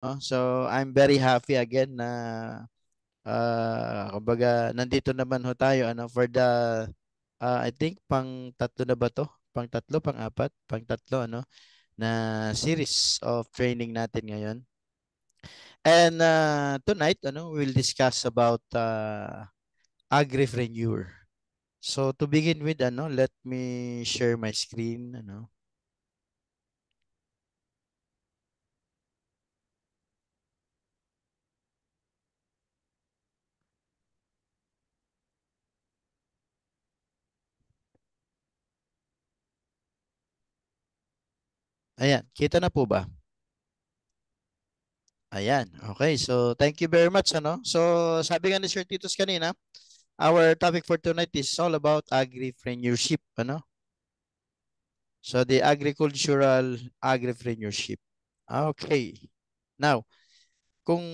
So I'm very happy again na kumbaga nandito naman ho tayo for the I think pang tatlo na ba to? Pang tatlo, pang apat, pang tatlo na series of training natin ngayon. And tonight we'll discuss about agripreneur. So to begin with let me share my screen Ayan, kita na po ba? Ayan. Okay. So, thank you very much So, sabi nga ni Sir Titus kanina, our topic for tonight is all about agripreneurship So, the agricultural agripreneurship. Okay. Now, kung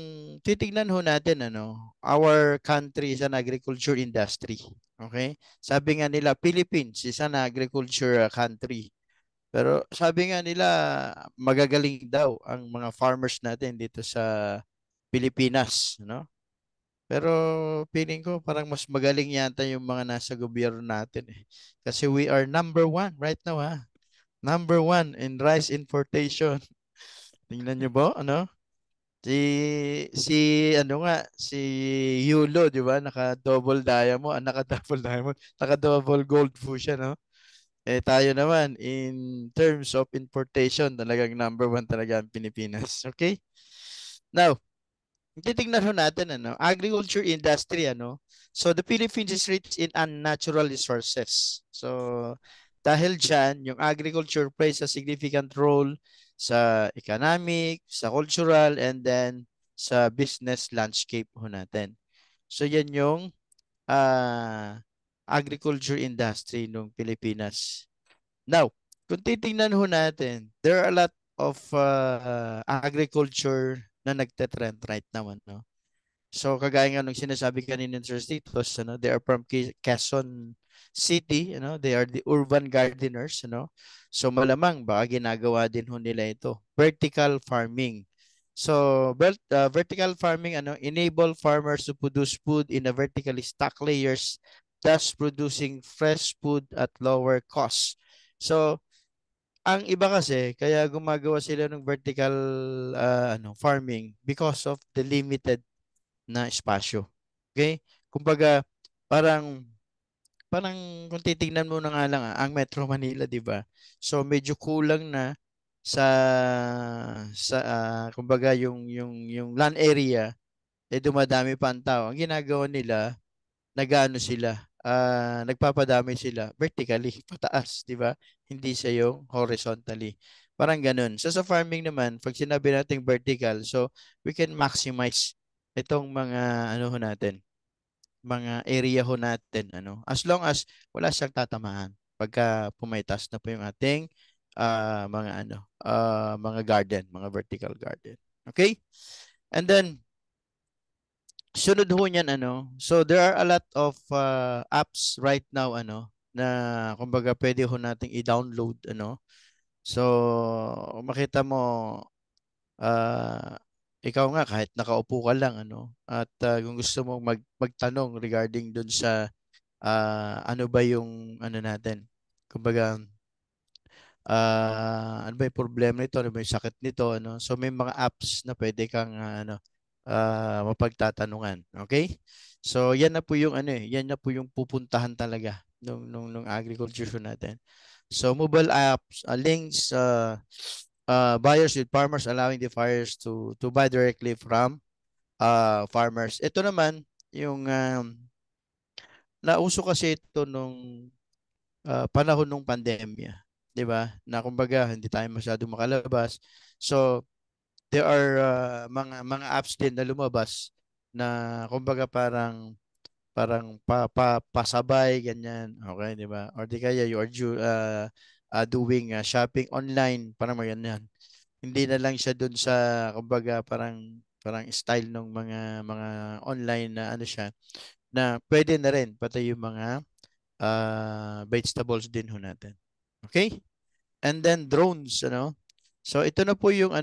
titignan ho natin our country is an agriculture industry. Okay? Sabi nga nila Philippines is an agriculture country. Pero sabi nga nila magagaling daw ang mga farmers natin dito sa Pilipinas, Pero feeling ko parang mas magaling yata yung mga nasa gobyerno natin eh. Kasi we are number one right now Number one in rice importation. Tingnan nyo ba, Si si si Yulo, 'di ba? Naka-double diamond, naka-double diamond, naka-double gold po siya, Eh tayo naman in terms of importation, talagang number one talaga ang Pilipinas. Okay? Now, titingnan ho natin agriculture industry So the Philippines is rich in unnatural resources. So dahil diyan, yung agriculture plays a significant role sa economic, sa cultural, and then sa business landscape ho natin. So yan yung agriculture industry ng Pilipinas. Now, kung titingnan ho natin, there are a lot of agriculture na nagte-trend right now, So, kagaya nga nung sinasabi kanina ng Sir Titos, they are from Quezon City, they are the urban gardeners, So, malamang baka ginagawa din ho nila ito. Vertical farming. So, vertical farming, enable farmers to produce food in a vertically stacked layers, thus producing fresh food at lower cost. So, ang iba kasi, kaya gumagawa sila ng vertical farming because of the limited na espasyo. Okay? Kumbaga, parang parang kung titingnan mo na nga lang ang Metro Manila, 'di ba? So medyo kulang na sa kumbaga yung land area dumadami pa ang tao. Ang ginagawa nila, nagano sila, nagpapadami sila vertically pataas, 'di ba? Hindi sa yung horizontally. Parang ganun. So sa farming naman, pag sinabi nating vertical, so we can maximize itong mga ho natin, mga area ho natin as long as wala siyang tatamaan pagka pumaitas na po yung ating mga garden, mga vertical garden. Okay? And then sunod ho niyan so there are a lot of apps right now na kumbaga pwede ho nating i-download So makita mo ikaw nga kahit nakaupo ka lang at kung gusto mong magtanong regarding dun sa ano ba yung natin kumbaga ano ba yung problema nito, ano ba yung sakit nito so may mga apps na pwede kang mapagtatanungan. Okay? So yan na po yung yan na po yung pupuntahan talaga nung agriculture natin. So mobile apps, links, buyers with farmers allowing the buyers to buy directly from farmers. Ito naman yung nauso kasi ito nung panahon ng pandemya, 'di ba? Na kumbaga hindi tayo masyadong makalabas. So there are mga apps din na lumabas na kumbaga parang pasabay ganyan. Okay, 'di ba? Or di kaya you are doing shopping online, parang mga ganyan. Hindi na lang siya dun sa kumbaga parang style ng mga online na siya na pwede na rin pati yung mga vegetables din ho natin. Okay? And then drones. So ito na po yung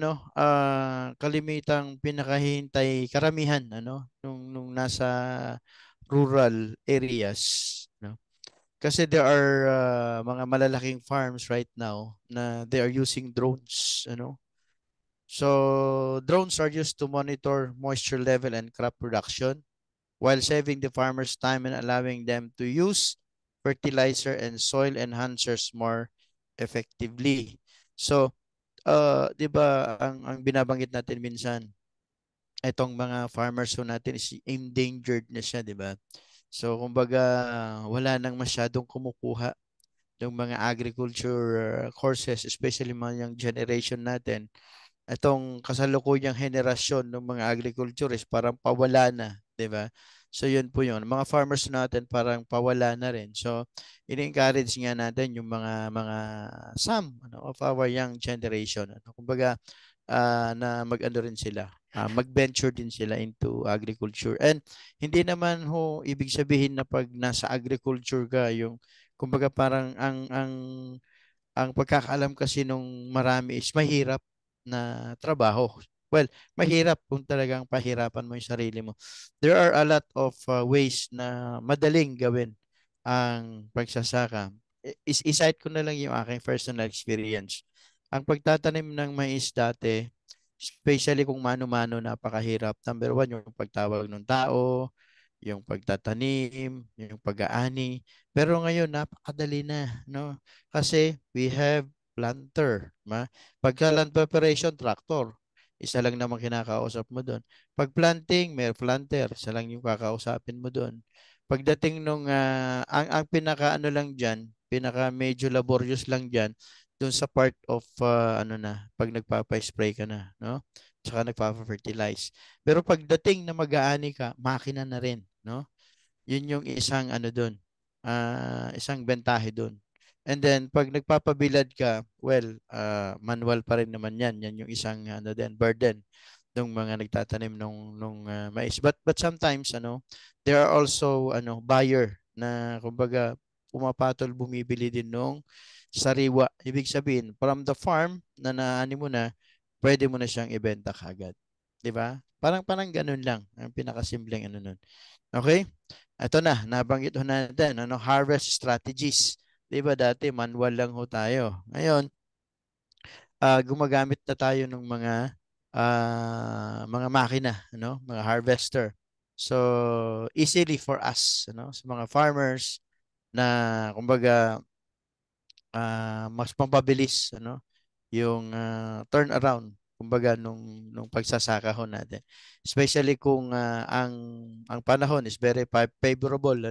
kalimitang pinakahihintay karamihan nung nasa rural areas, no? Kasi there are mga malalaking farms right now na they are using drones, So drones are used to monitor moisture level and crop production while saving the farmers time and allowing them to use fertilizer and soil enhancers more effectively. So, 'di ba ang binabanggit natin minsan, itong mga farmers ho natin is endangered na siya, 'di ba? So, kumbaga wala nang masyadong kumukuha ng mga agriculture courses, especially mga young generation natin. Itong kasalukuyang henerasyon ng mga agriculturists parang pawala na, 'di ba? So yun po yun. Mga farmers natin parang pawala na rin. So ini-encourage nga natin yung mga some of our young generation. Kumbaga na mag-ano rin sila, mag-venture din sila into agriculture. And hindi naman ho ibig sabihin na pag nasa agriculture ka yung kumbaga parang ang pagkakaalam kasi nung marami is mahirap na trabaho. Well, mahirap kung talagang pahirapan mo yung sarili mo. There are a lot of ways na madaling gawin ang pagsasaka. Isite ko na lang yung aking personal experience. Ang pagtatanim ng mais dati, especially kung mano-mano, napakahirap. Number one, yung pagtawag ng tao, yung pagtatanim, yung pag-aani. Pero ngayon, napakadali na, no? Kasi we have planter. Pagka land preparation, tractor. Isa lang naman kinakausap mo doon. Pag planting, may planter. Isa lang yung kakausapin mo doon. Pagdating nung, ang pinaka ano lang dyan, pinaka medyo laborious lang dyan, doon sa part of, pag nagpapa-spray ka na, no? Tsaka nagpapa-fertilize. Pero pagdating na mag-aani ka, makina na rin, no? Yun yung isang ano doon, isang bentahe doon. And then pag nagpapabilad ka, well, manual pa rin naman yan. Yan yung isang ano din, burden ng mga nagtatanim nung mais. But sometimes there are also buyer na kumbaga pumapatol bumibili din nung sariwa. Ibig sabihin, from the farm na naani mo na, pwede mo na siyang ibenta kagad. 'Di ba? Parang ganun lang ang pinakasimpleng ano nun. Okay? Ito na, nabanggit ho natin, harvest strategies. 'Di ba dati manual lang ho tayo. Ngayon, gumagamit na tayo ng mga makina, mga harvester. So, easily for us, sa mga farmers na kumbaga mas mapabilis, yung turnaround kumbaga nung pagsasaka ho natin. Especially kung ang panahon is very favorable,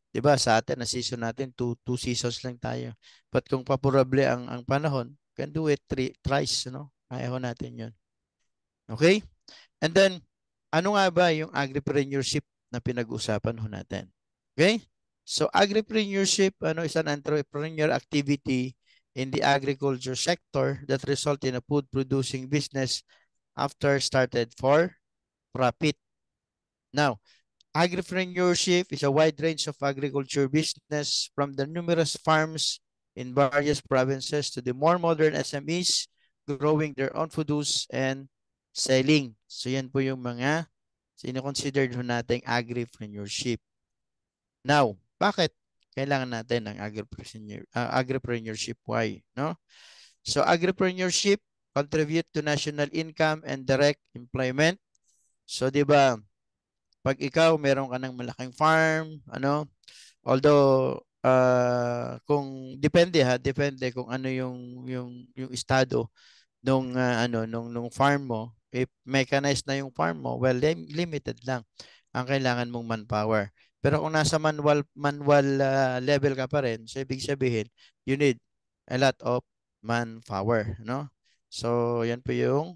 'Di ba sa atin na season natin two seasons lang tayo. But kung favorable ang panahon, can do it thrice, Kaya ho natin 'yun. Okay? And then ano nga ba yung agripreneurship na pinag-usapan ho natin? Okay? So agripreneurship is an entrepreneurial activity in the agriculture sector that result in a food producing business after started for profit. Now, agripreneurship is a wide range of agriculture business from the numerous farms in various provinces to the more modern SMEs growing their own produce and selling. So yan po yung mga sino-considered ho nating agripreneurship. Now, bakit kailangan natin ng agripreneurship? Why? No? So agripreneurship contribute to national income and direct employment. So 'di ba, pag ikaw meron ka ng malaking farm, although kung depende kung ano yung estado nung farm mo. If mechanized na yung farm mo, well, limited lang ang kailangan mong manpower. Pero kung nasa manual level ka pa rin, so ibig sabihin, you need a lot of manpower, no? So, yan po yung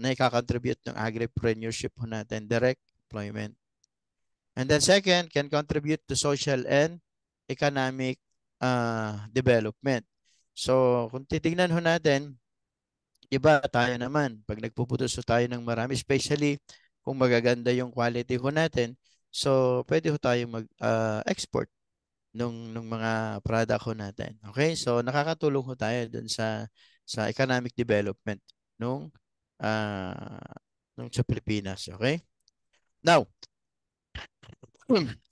naikakontribute ng agripreneurship po natin, direct employment. And then second, can contribute to social and economic development. So, kung titingnan ho natin, iba tayo naman. Pag nagpuputos tayo ng marami, especially kung magaganda yung quality ho natin, so pwede ho tayo mag-export nung mga product ho natin. Okay? So, nakakatulong ho tayo dun sa sa economic development nung uh, nung sa Pilipinas. Okay? Now,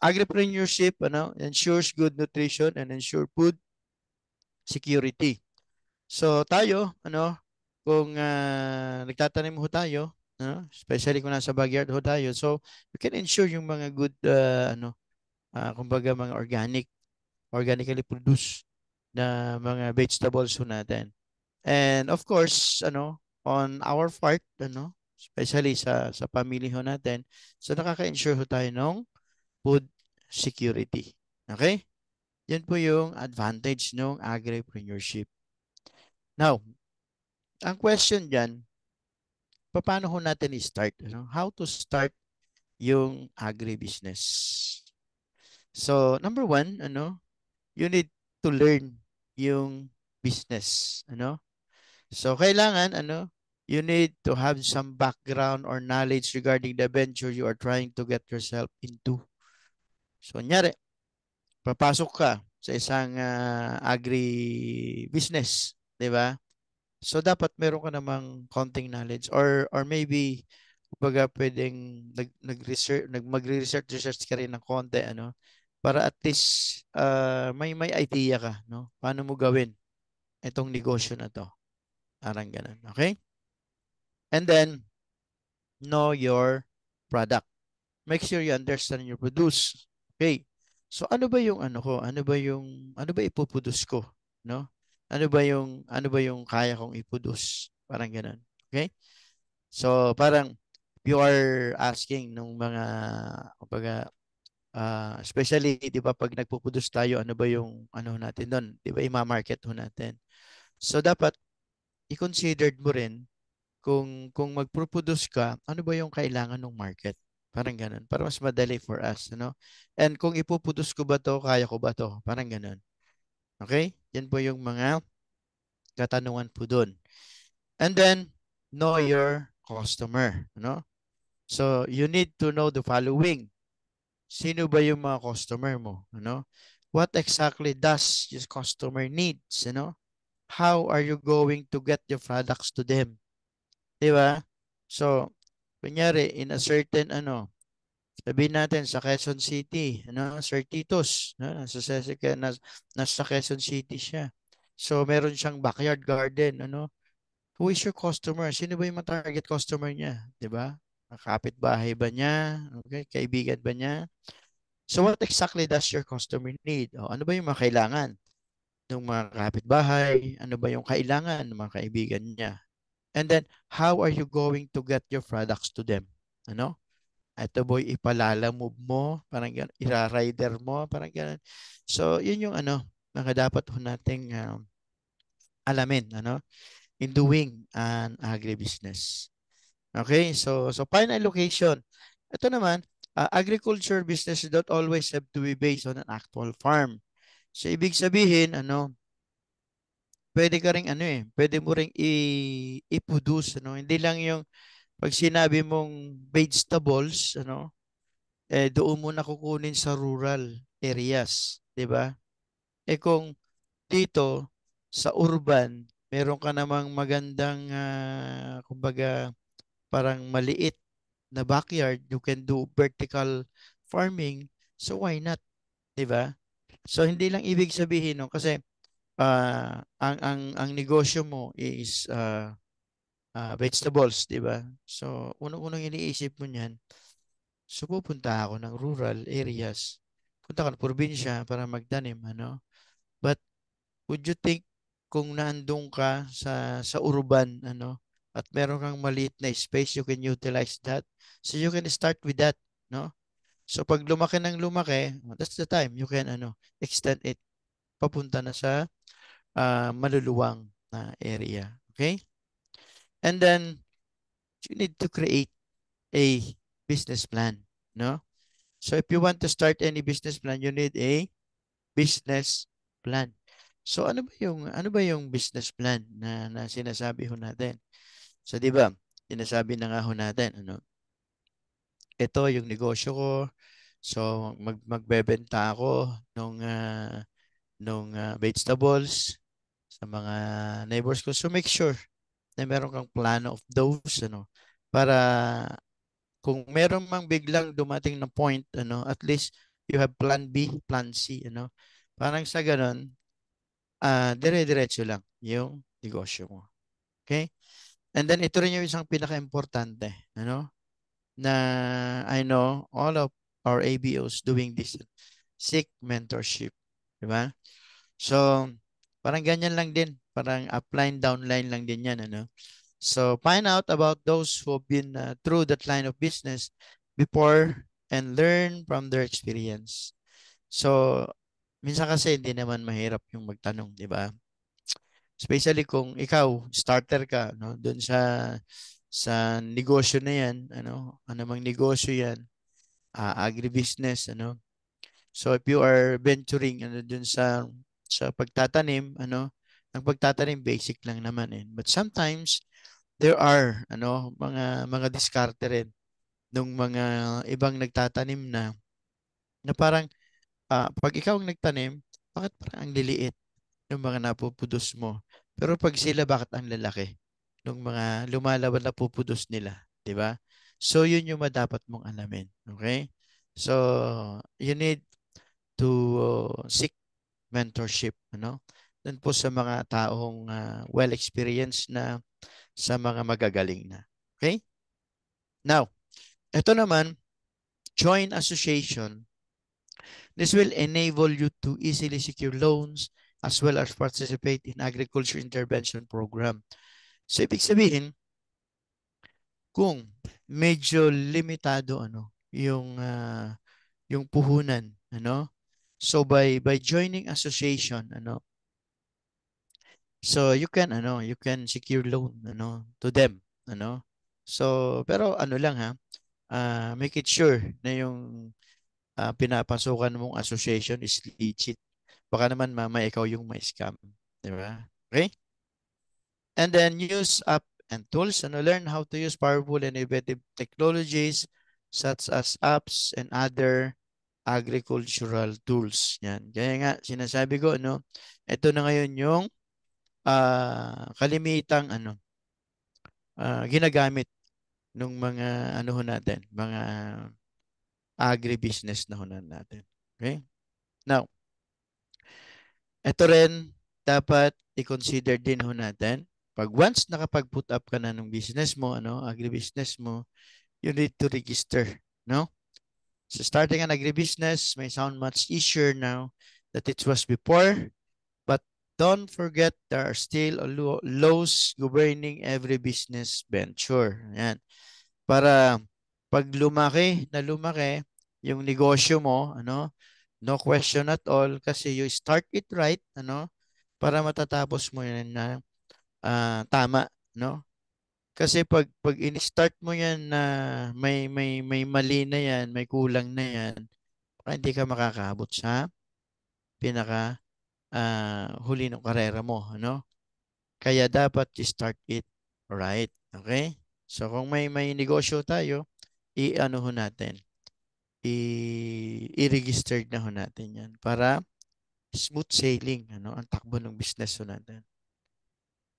agripreneurship ensures good nutrition and ensure food security. So tayo, kung nagtatanim ho tayo, especially kung nasa backyard ho tayo, so we can ensure yung mga good, kumbaga mga organically produced na mga vegetables ho natin. And of course, on our part, especially sa family ho natin, so nakaka-ensure ho tayo ng food security. Okay? Yan po yung advantage ng agripreneurship. Now, ang question dyan, paano ho natin i-start? How to start yung agribusiness? So, number one, you need to learn yung business. So, kailangan, you need to have some background or knowledge regarding the venture you are trying to get yourself into. So, kunyari, papasok ka sa isang agri-business, di ba? So dapat meron ka namang konting knowledge or maybe kumbaga pwedeng nag-research magre-research ka rin ng konti para at least may idea ka paano mo gawin itong negosyo na to. Parang ganun, okay? And then know your product. Make sure you understand your produce. Okay. So ano ba yung ko? Ano ba ipoproduce ko, no? Ano ba yung kaya kong i-produce? Parang ganoon. Okay? So parang you are asking nung mga kumbaga especially 'di ba pag nagpo-produce tayo, ano ba yung natin doon? 'Di ba i-market ho natin. So dapat i-considered mo rin kung magpo-produce ka, ano ba yung kailangan ng market? Parang ganun. Para mas madali for us, And kung ipuproduce ko ba to, kaya ko ba to? Parang ganun. Okay? Yan po yung mga katanungan po dun. And then, know your customer, So, you need to know the following. Sino ba yung mga customer mo, What exactly does your customer needs, How are you going to get your products to them? Di ba? So, kunyari, in a certain, sabihin natin sa Quezon City, Sir Titos, nasa Quezon City siya. So, meron siyang backyard garden, Who is your customer? Sino ba yung mga target customer niya? Di ba? Kapitbahay ba niya? Okay, kaibigan ba niya? So, what exactly does your customer need? O, ano ba yung mga kailangan ng mga kapitbahay? Ano ba yung kailangan ng mga kaibigan niya? And then, how are you going to get your products to them? Ito boy, ipalalamove mo, parang gano'n, ira-rider mo, parang gano'n. So, yun yung mga dapat ho nating alamin, in doing an agribusiness. Okay, so final location. Ito naman, agriculture business don't always have to be based on an actual farm. So, ibig sabihin, pwede ka ring pwede mo ring i-produce, Hindi lang yung pag sinabi mong vegetables, doon mo na kukunin sa rural areas, 'di ba? Kung dito sa urban, meron ka namang magandang kumbaga parang maliit na backyard, you can do vertical farming. So why not, 'di ba? So hindi lang ibig sabihin no kasi ang negosyo mo is vegetables, 'di ba? So unang-unang iniisip mo niyan, so pupunta ako ng rural areas. Punta ka ng probinsya para magtanim, But would you think kung naandun ka sa urban, at meron kang maliit na space, you can utilize that. So you can start with that, no? So pag lumaki ng lumaki, that's the time you can extend it papunta na sa maluluwang na area. Okay? And then you need to create a business plan, no? So if you want to start any business plan, you need a business plan. So ano ba yung business plan na sinasabi ho natin? So 'di ba? Sinasabi na nga ho natin, ito yung negosyo ko. So magbebenta ako nung vegetables. sa mga neighbors ko. So make sure na meron kang plano of those, para kung meron mang biglang dumating na point, at least you have plan B, plan C, Parang sa ganun, dire-diretso lang yung negosyo mo. Okay? And then ito rin yung isang pinaka-importante, na I know all of our ABOs doing this, seek mentorship. Di ba? So, parang ganyan lang din. Parang upline, downline lang din yan, So, find out about those who have been through that line of business before and learn from their experience. So, minsan kasi hindi naman mahirap yung magtanong, di ba? Especially kung ikaw, starter ka, no? Doon sa negosyo na yan, ano mang negosyo yan, agribusiness, So if you are venturing dun sa pagtatanim, ang pagtatanim basic lang naman eh. But sometimes there are mga diskarte rin nung mga ibang nagtatanim na parang pag ikaw ang nagtanim, bakit parang ang liliit ng mga napupudos mo? Pero pag sila, bakit ang lalaki ng mga lumalaban na pupudos nila, 'di ba? So yun yung dapat mong alamin, okay? So you need to seek mentorship, Doon po sa mga taong well experienced na sa mga magagaling na. Okay? Now, ito naman, join association. This will enable you to easily secure loans as well as participate in agriculture intervention program. So, ibig sabihin, kung medyo limitado yung puhunan, So by joining association, so you can secure loan to them, So pero lang ha, make it sure na yung pinapasukan mong association is legit. Baka naman mama ikaw yung may scam, di ba? Okay? And then use app and tools, learn how to use powerful and innovative technologies such as apps and other agricultural tools. Yan. Kaya nga sinasabi ko, ito na ngayon yung kalimitang ginagamit ng mga natin, mga agribusiness na hunan natin. Okay? Now, ito rin dapat i-consider din natin. Pag once nakapag-put up ka na ng business mo, agribusiness mo, you need to register, no? So starting an agribusiness may sound much easier now that it was before, but don't forget there are still laws governing every business venture. Yan. Para pag lumaki yung negosyo mo, no question at all kasi you start it right, para matatapos mo yan na tama, no? Kasi pag in-start mo yan na may mali na yan, may kulang na yan, baka hindi ka makakaabot sa pinaka huli ng karera mo, Kaya dapat start it right, okay? So kung may negosyo tayo, i-ano ho natin, i-registered na ho natin yan para smooth sailing, ang takbo ng business ho natin.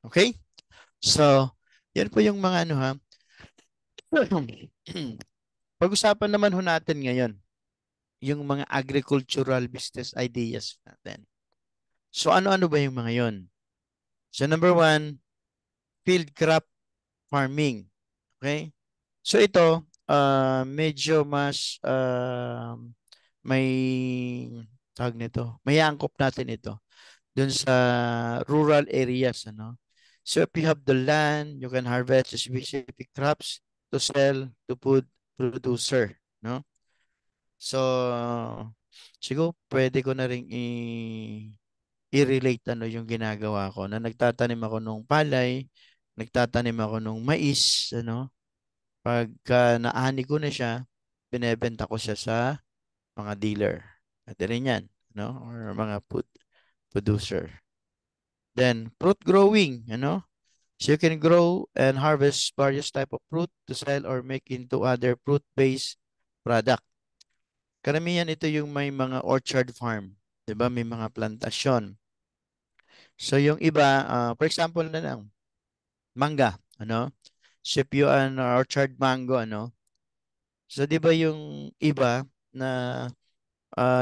Okay? So, yan po yung mga ha. Pag-usapan naman ho natin ngayon, yung mga agricultural business ideas natin. So, ano-ano ba yung mga yon? So, number one, field crop farming. Okay? So, ito, medyo mas may tawag nito, may angkop natin ito dun sa rural areas, So, if you have the land, you can harvest specific crops to sell to food producer, no? So, siguro pwede ko na rin i-relate yung ginagawa ko na nagtatanim ako ng palay, nagtatanim ako ng mais, pagka naani ko na siya, binebenta ko siya sa mga dealer. At rin yan, or mga food producer. Then, fruit growing, So you can grow and harvest various type of fruit to sell or make into other fruit-based product. Karamihan ito yung may mga orchard farm, 'di ba? May mga plantasyon. So yung iba, for example na lang, mangga, ano? So if you an orchard mango, ano? So 'di ba yung iba na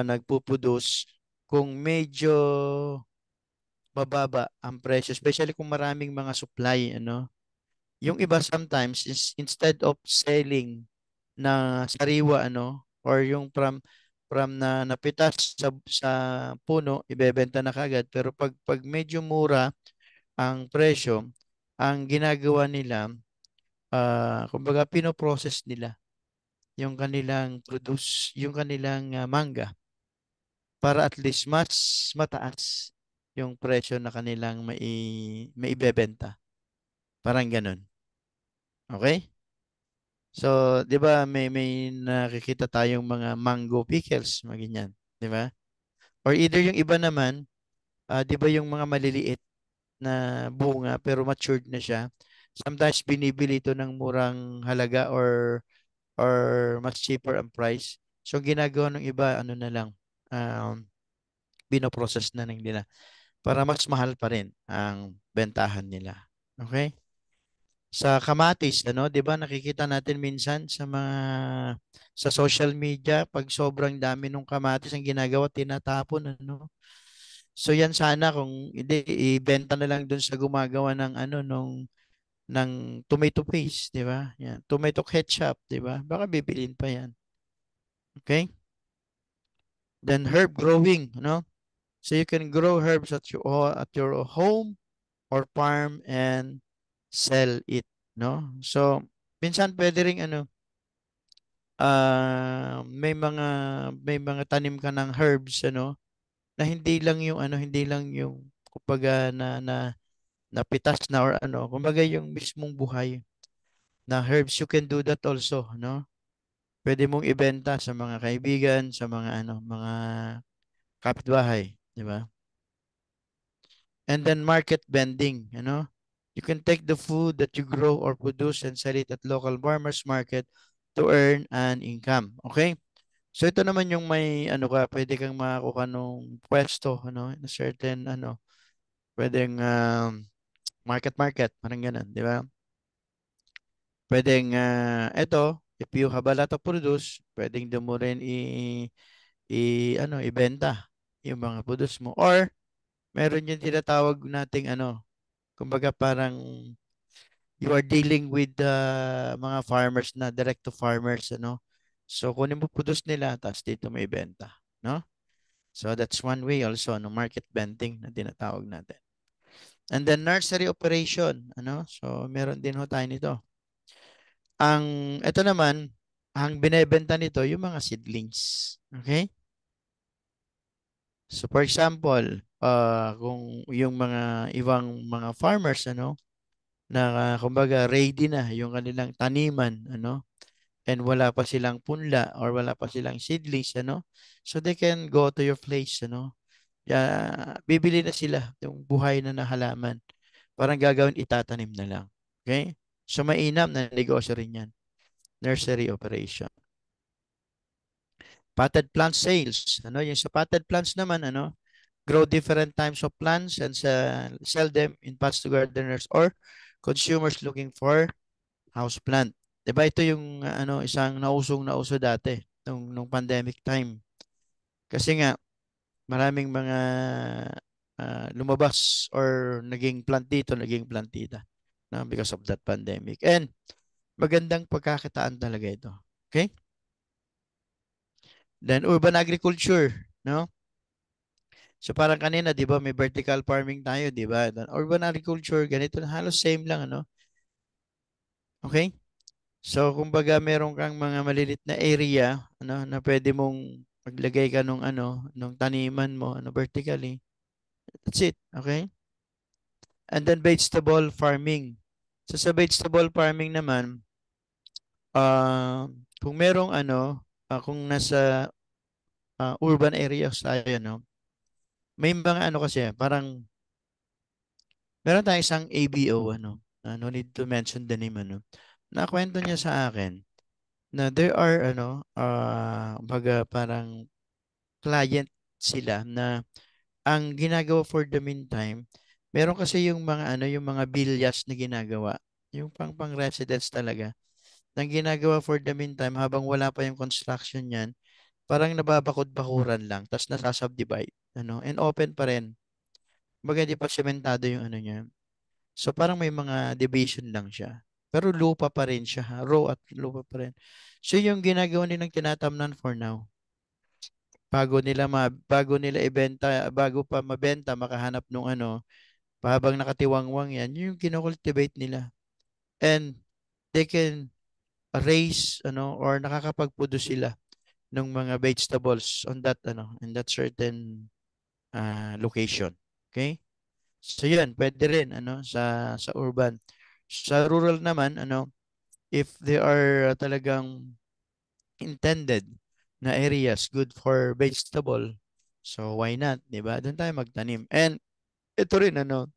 nagpuproduce kung medyo mababa ang presyo, especially kung maraming mga supply, ano? Yung iba sometimes is instead of selling na sariwa, ano, or yung from na napitas sa puno, ibebenta na kagad. Pero pag medyo mura ang presyo, ang ginagawa nila, kumbaga pinoprocess nila yung kanilang yung kanilang mangga para at least mas mataas yung presyo na kanilang maibebenta. Parang ganun. Okay? So, 'di ba may nakikita tayong mga mango pickles, mga ganyan, 'di ba? Or either yung iba naman, 'di ba yung mga maliliit na bunga pero matured na siya. Sometimes binibili ito ng murang halaga or mas cheaper ang price. So, ang ginagawa ng iba, ano na lang, um, binoprocess na lang nila para mas mahal pa rin ang bentahan nila. Okay? Sa kamatis, ano, 'di ba nakikita natin minsan sa social media pag sobrang dami ng kamatis ang ginagawa tinatapon, ano. So yan sana kung hindi ibenta na lang dun sa gumagawa ng ano ng tomato paste, 'di ba? Yan, tomato ketchup, 'di ba? Baka bibilin pa 'yan. Okay? Then herb growing, no? So you can grow herbs at your home or farm and sell it, no? So minsan pwede ring ano may mga tanim ka ng herbs, ano, na hindi lang yung kumbaga na napitas na or ano, kumbaga yung mismong buhay na herbs, you can do that also, no? Pwede mong ibenta sa mga kaibigan, sa mga ano, mga kapitbahay, di ba? And then market vending, you know? You can take the food that you grow or produce and sell it at local farmers market to earn an income. Okay? So ito naman yung may ano ka, pwede kang makakuha nung pwesto, ano, in a certain ano, pwedeng market, parang ganun, di ba? Pwedeng ito, if you have a lot of produce, pwedeng doon mo rin ibenta yung mga produce mo. Or meron yung tinatawag nating ano, kumbaga parang you are dealing with mga farmers na direct to farmers, ano. So kunin mo produce nila, tapos dito may ibenta, no? So that's one way also, no, market vending na tinatawag natin. And then nursery operation, ano? So meron din ho tayo nito. Ito naman, ang binebenta nito yung mga seedlings. Okay? So for example, kung yung mga ibang mga farmers, ano, na kumbaga ready na yung kanilang taniman, ano, and wala pa silang punla or wala pa silang seedlings, ano, so they can go to your place, ano. Bibili na sila yung buhay na halaman. Parang gagawin, itatanim na lang. Okay? So mainam na negosyo rin yan. Nursery operation. Potted plant sales. Ano, yung sa potted plants naman, ano, grow different types of plants and sell them in pots to gardeners or consumers looking for house plant. 'Di ba ito yung isang nauso dati nung pandemic time. Kasi nga maraming mga lumabas or naging plantita, no, because of that pandemic. And magandang pagkakitaan talaga ito. Okay? Then urban agriculture, no? So parang kanina, 'di ba, may vertical farming tayo, 'di ba? Then urban agriculture, ganito na halos same lang, ano? Okay? So kumbaga meron kang mga malilit na area, ano, na pwede mong maglagay ka nung taniman mo, ano, vertically. That's it, okay? And then vegetable farming. So sa vegetable farming naman, kung merong kung nasa urban areas tayo, no, may mga ano kasi, parang meron tayong isang ABO, ano, no need to mention the name, ano, nakwento niya sa akin na there are, baga parang client sila na ang ginagawa for the meantime, Meron kasi yung mga ano, yung mga bilyas na ginagawa. Yung pang residence talaga. Nang ginagawa for the meantime, habang wala pa yung construction yan, parang nababakod-bakuran lang, tapos nasasubdivide, ano, and open pa rin. Kumbaga, di pa sementado yung ano niya. So, parang may mga division lang siya. Pero lupa pa rin siya, ha? Raw at lupa pa rin. So, yung ginagawa nilang tinatamnan for now, bago nila ibenta, bago pa mabenta, makahanap nung ano, habang nakatiwangwang yan, yun yung kinocultivate nila. And they can raise, ano, or nakakapag-produce sila ng mga vegetables on that, ano, in that certain location. Okay? So yun, pwede rin ano sa urban. Sa rural naman ano, if they are talagang intended na areas good for vegetable, so why not, 'di ba? Doon tayo magtanim. And ito rin ano,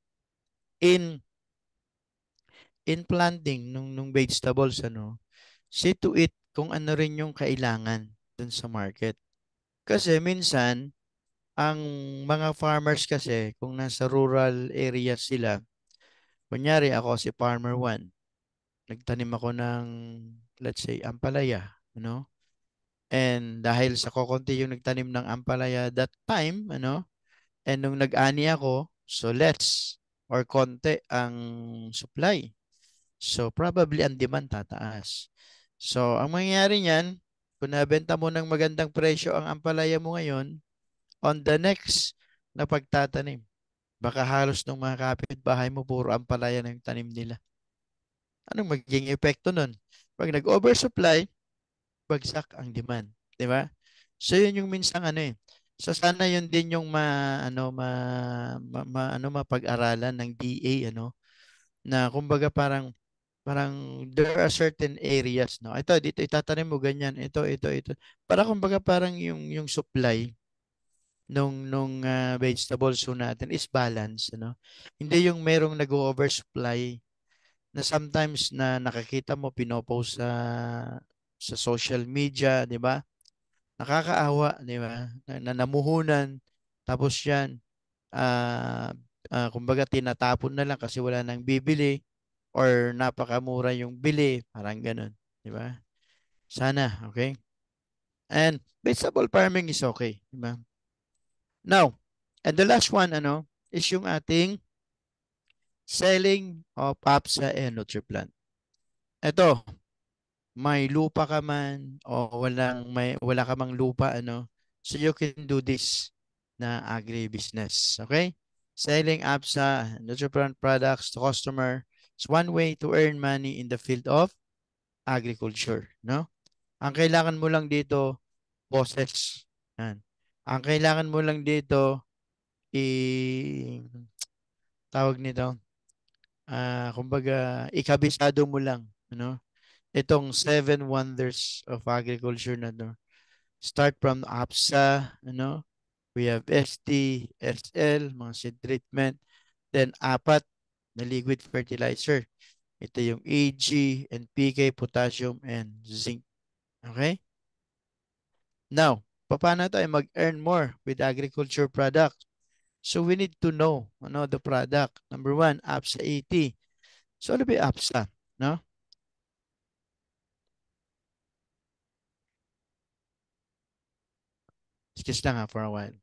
in planting nung vegetables ano, see to it kung ano rin yung kailangan dun sa market. Kasi minsan ang mga farmers kasi kung nasa rural areas sila, kunyari ako si Farmer One, nagtanim ako ng, let's say, ampalaya, ano? And dahil sa kokonti yung nagtanim ng ampalaya that time, ano? And nung nag-ani ako, so less or konti ang supply. So probably ang demand tataas. So ang mangyayari niyan, kung nabenta mo ng magandang presyo ang ampalaya mo ngayon, on the next na pagtatanim, baka halos ng mga kapitbahay mo puro ampalaya na yung tanim nila. Anong magiging epekto nun? Pag nag-oversupply, bagsak ang demand, 'di ba? So yun yung minsan ano eh. So sana yun din yung ano mapag-aralan ng DA ano na kumbaga parang there are certain areas no. Ito dito itatanim mo ganyan, ito. Para kumbaga parang yung supply nung vegetables so natin is balance ano. Hindi yung merong nag-oversupply na sometimes na nakakita mo pinopost sa social media, 'di ba? Nakakaawa, 'di ba? Na namuhunan tapos 'yan kumbaga tinatapon na lang kasi wala nang bibili or napakamura yung bili, parang ganun, 'di ba? Sana, okay? And vegetable farming is okay, 'di ba? Now, and the last one ano is yung ating selling of PAPSA and Nutriplant. Ito, may lupa ka man o wala ka mang lupa ano, so you can do this na agribusiness, okay? Selling APSA nutrient products to customer is one way to earn money in the field of agriculture, no? Ang kailangan mo lang dito, boses. Yan. Ang kailangan mo lang dito tawag nito, kumbaga ikabisado mo lang, ano? Itong seven wonders of agriculture na to. Start from APSA, ano? We have ST, SL, mga seed treatment. Then apat na liquid fertilizer. Ito yung AG, NPK, potassium, and zinc. Okay? Now, paano tayo mag-earn more with agriculture product? So we need to know the product. Number one, APSA 80. So ano ba yung APSA? No? Excuse lang ha for a while.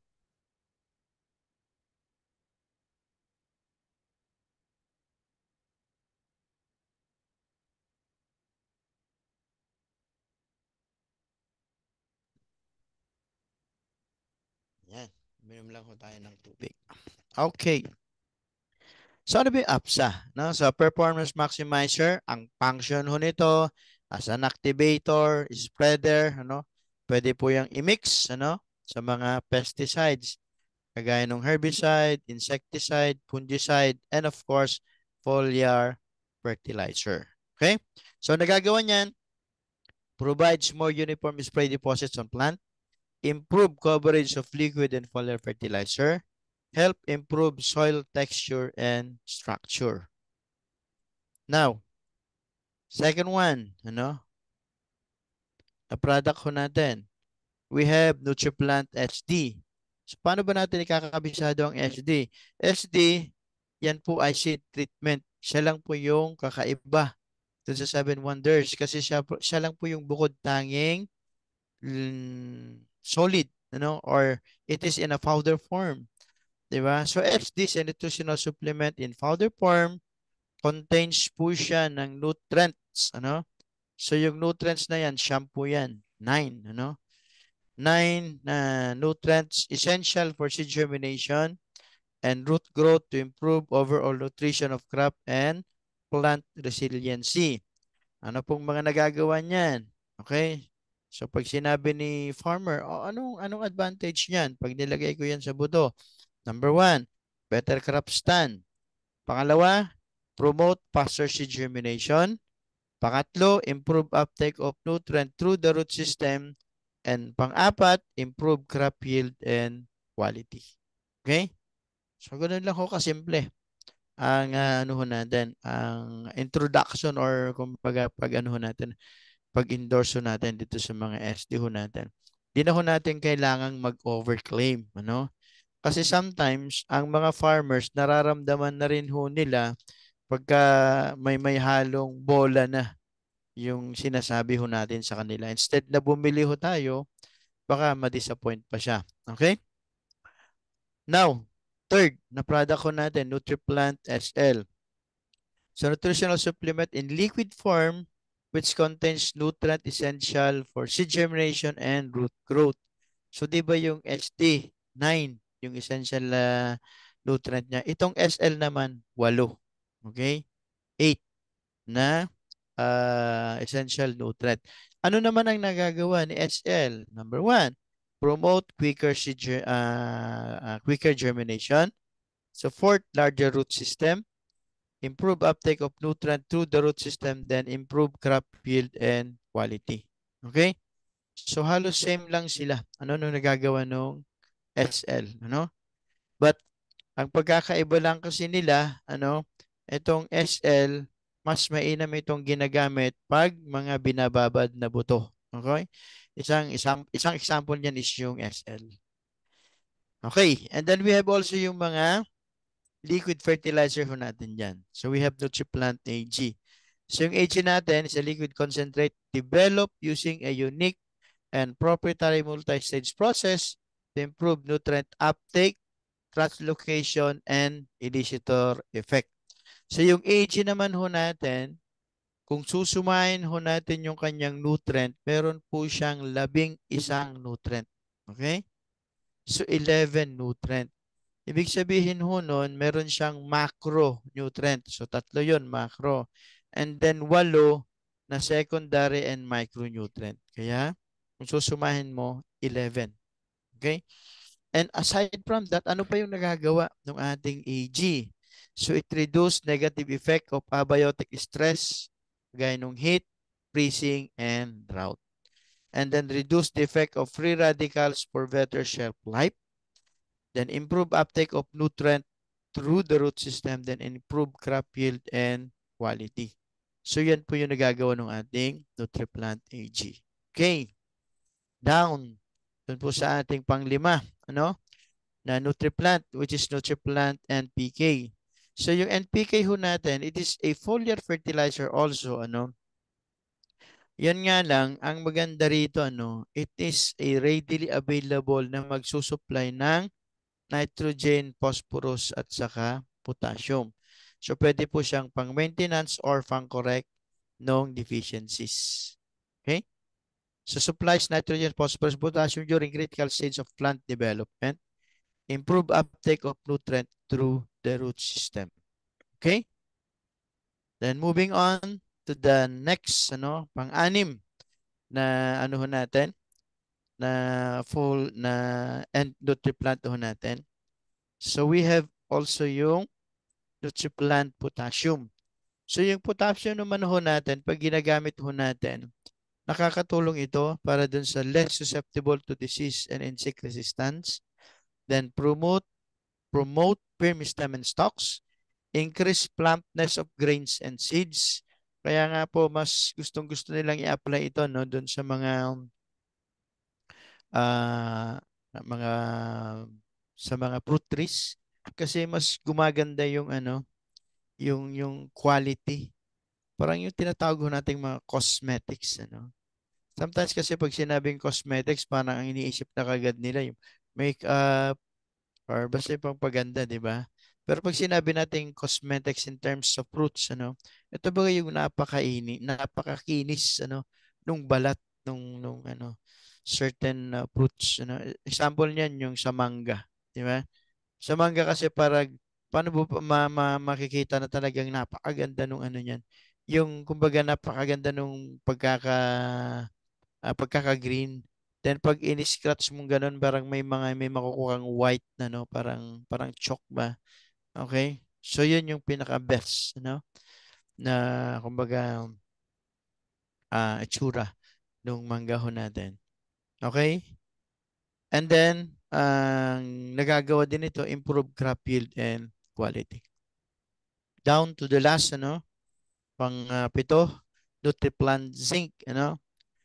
Yan. Minum lang ko tayo ng tubig. Okay. So ano ba yung APSA? No? So performance maximizer, ang function ho nito as an activator, spreader, ano? Pwede po yung i-mix ano, sa mga pesticides kagaya ng herbicide, insecticide, fungicide, and of course, foliar fertilizer. Okay? So nagagawa niyan, provides more uniform spray deposits on plant, improve coverage of liquid and foliar fertilizer, help improve soil texture and structure. Now, second one, na product ko natin, we have NutriPlant HD. So, paano ba natin ikakabisado ang SD? SD yan po ay seed treatment. Siya lang po yung kakaiba dun sa Seven Wonders kasi siya lang po yung bukod tanging solid, or it is in a powder form. Diba? So, XD is a nutritional supplement in powder form, contains po siya ng nutrients, So, yung nutrients na yan, shampoo yan. 9, 9 na nutrients essential for seed germination and root growth to improve overall nutrition of crop and plant resiliency. Ano pong mga nagagawa niyan? Okay? So pag sinabi ni farmer, anong advantage niyan pag nilagay ko yan sa buto? Number one, better crop stand. Pangalawa, promote faster seed germination. Pangatlo, improve uptake of nutrient through the root system. And pang-apat, improve crop yield and quality. Okay? So, ganun lang ho kasimple ang ano ho natin, ang introduction or kumbaga pag ano ho natin, pag-endorse ho natin dito sa mga SD ho natin. Di na ho natin kailangang mag-overclaim, Kasi sometimes, ang mga farmers, nararamdaman na rin ho nila pagka may halong bola na yung sinasabi ho natin sa kanila. Instead na bumili ho tayo, baka ma-disappoint pa siya. Okay? Now, third na product ko natin, NutriPlant SL. So, nutritional supplement in liquid form which contains nutrient essential for seed germination and root growth. So, di ba yung HD, 9, yung essential nutrient niya. Itong SL naman, 8. Okay? 8 na essential nutrient. Ano naman ang nagagawa ni SL? Number 1, promote quicker germination. So, fourth, larger root system. Improve uptake of nutrient through the root system, then improve crop yield and quality. Okay? So, halos same lang sila. Ano nagagawa nung SL, But, ang pagkakaiba lang kasi nila, itong SL, mas mainam itong ginagamit pag mga binababad na buto. Okay? Isang example niyan is yung SL. Okay. And then we have also yung mga liquid fertilizer ho natin dyan. So we have NutriPlant AG. So yung AG natin is a liquid concentrate developed using a unique and proprietary multi-stage process to improve nutrient uptake, translocation, and initiator effect. So yung AG naman ho natin, kung susumahin ho natin yung kanyang nutrient, meron po siyang 11 nutrient. Okay? So 11 nutrient. Ibig sabihin ho nun, meron siyang macronutrient. So, tatlo yon macro. And then, 8 na secondary and micronutrient. Kaya, kung susumahin mo, 11. Okay? And aside from that, ano pa yung nagagawa ng ating AG? So, it reduce negative effect of abiotic stress, gaya ng heat, freezing, and drought. And then, reduce the effect of free radicals for better shelf life. Then improve uptake of nutrient through the root system, then improve crop yield and quality. So yan po yung nagagawa ng ating NutriPlant AG. Okay. Down. Doon po sa ating panglima, na NutriPlant, which is NutriPlant NPK. So yung NPK ho natin, it is a foliar fertilizer also, Yan nga lang, ang maganda rito, it is a readily available na magsusupply ng nitrogen, phosphorus, at saka potassium. So, pwede po siyang pang-maintenance or pang-correct ng deficiencies. Okay? So, supplies nitrogen, phosphorus, potassium during critical stage of plant development. Improve uptake of nutrient through the root system. Okay? Then, moving on to the next, pang-anim na natin, na full na and NutriPlant natin. So, we have also yung NutriPlant Potassium. So yung potassium naman ho natin, pag ginagamit ho natin, nakakatulong ito para dun sa less susceptible to disease and insect resistance. Then promote firm stem and stalks. Increase plumpness of grains and seeds. Kaya nga po, mas gustong-gusto nilang i-apply ito dun sa uh, mga sa mga fruit trees kasi mas gumaganda yung ano, yung quality. Parang yung tinatawag ho nating mga cosmetics, ano. Sometimes kasi pag sinabing cosmetics, parang ang iniisip na kagad nila yung makeup or basta yung pagpaganda, di ba? Pero pag sinabi natin cosmetics in terms of fruits, ano, ito ba yung napakakinis, ano, nung balat nung ano, certain fruits, ano. Example niyan yung sa mangga, di ba? Sa mangga kasi parang paano mo pa makikita na talagang napakaganda nung ano niyan. Yung kumbaga napakaganda nung pagkaka-green. Then pag ini-scratch mo ganun, parang may makukuhang white na no, parang chalk ba. Okay? So yun yung pinaka-best, no, na kumbaga itsura nung manggaho natin. Okay? And then ang nagagawa din ito, improve crop yield and quality. Down to the last, ano, pito, Nutriplant zinc, ano.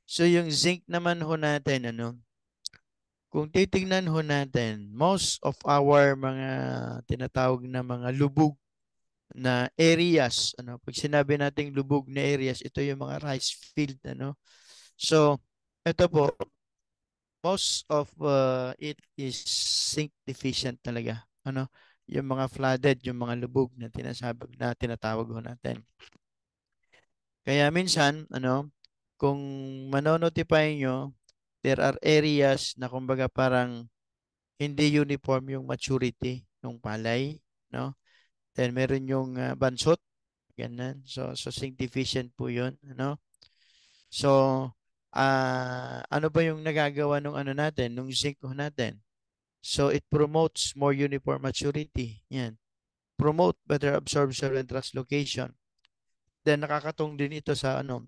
So yung zinc naman ho natin, ano, kung titingnan ho natin, most of our mga tinatawag na mga lubog na areas, ano, pag sinabi nating lubog na areas, ito yung mga rice field, ano. So, ito po, most of it is zinc deficient talaga, ano, yung mga flooded, yung mga lubog na tinatawag ho natin. Kaya minsan, ano, kung manonotify nyo, there are areas na kumbaga parang hindi uniform yung maturity ng palay, no? Then meron yung bansot, ganun. So zinc deficient po 'yun, ano? So ano ba yung nagagawa nung ano natin, nung zinc ho natin? So it promotes more uniform maturity. Yan. Promote better absorption and translocation. Then nakakatulong din ito sa ano,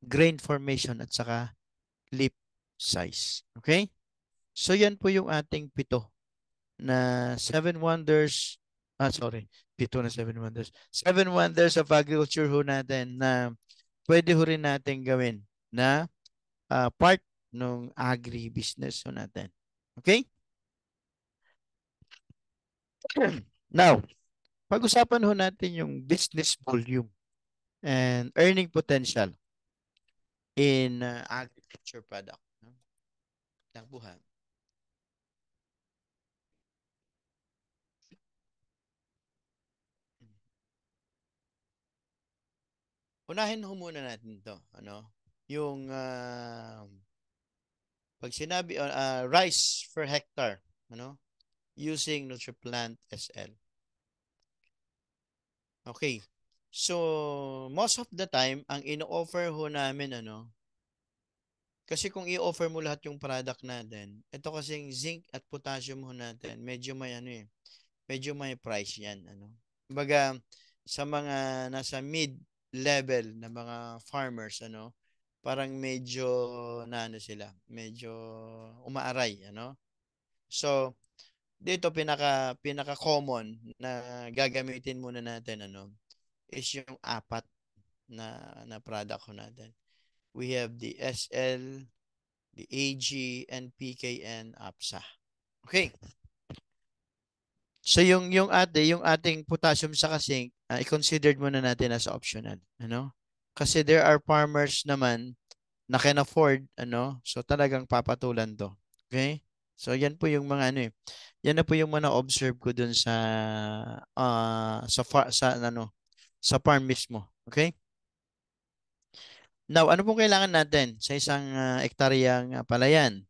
grain formation at saka leaf size. Okay? So yan po yung ating pito na seven wonders, sorry, pito na seven wonders. Seven wonders of agriculture ho natin na pwede ho rin natin gawin na part ng agri-business ho natin. Okay? Now, pag-usapan ho natin yung business volume and earning potential in agriculture product. No? Takbuhan. Unahin ho muna natin to, ano? Yung pag sinabi rice per hectare, ano? Using Nutriplant SL. Okay. So, most of the time, ang ino-offer ho namin, ano, kasi kung i-offer mo lahat yung product natin, ito kasing zinc at potassium ho natin, medyo may ano eh, medyo may price yan, ano. Kumbaga, sa mga nasa mid-level na mga farmers, ano, parang medyo na ano sila, medyo umaaray, ano. So, dito pinaka common na gagamitin muna natin, ano, is yung apat na product ko natin. We have the SL, the AG, and PKN APSA. Okay. So yung ating potassium sa zinc, i-considered muna natin as optional, ano? Kasi there are farmers naman na can afford, ano, so talagang papatulan to. Okay? So yan po yung mga ano eh. Yan na po yung mga observe ko dun sa ano, sa farm mismo. Okay? Now, ano pong kailangan natin sa isang ektaryang palayan?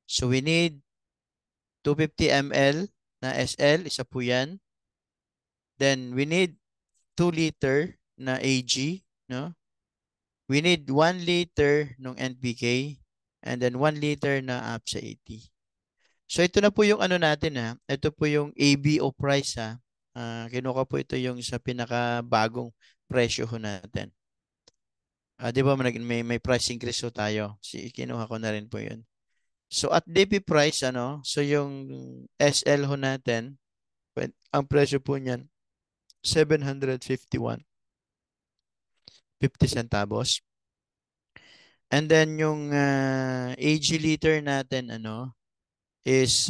So we need 250 ml na SL, isa po yan. Then we need 2 liter na AG, no? We need 1 liter ng NPK and then 1 liter na APSA 80. So ito na po yung ano natin ha. Ito po yung ABO price ha. Kinuha po ito yung sa pinakabagong presyo ho natin. Di ba may price increase ho tayo. Kinuha ko na rin po yun. So at DP price, ano, so yung SL ho natin, ang presyo po niyan, 751.50 centavos. And then yung AG liter natin, ano, is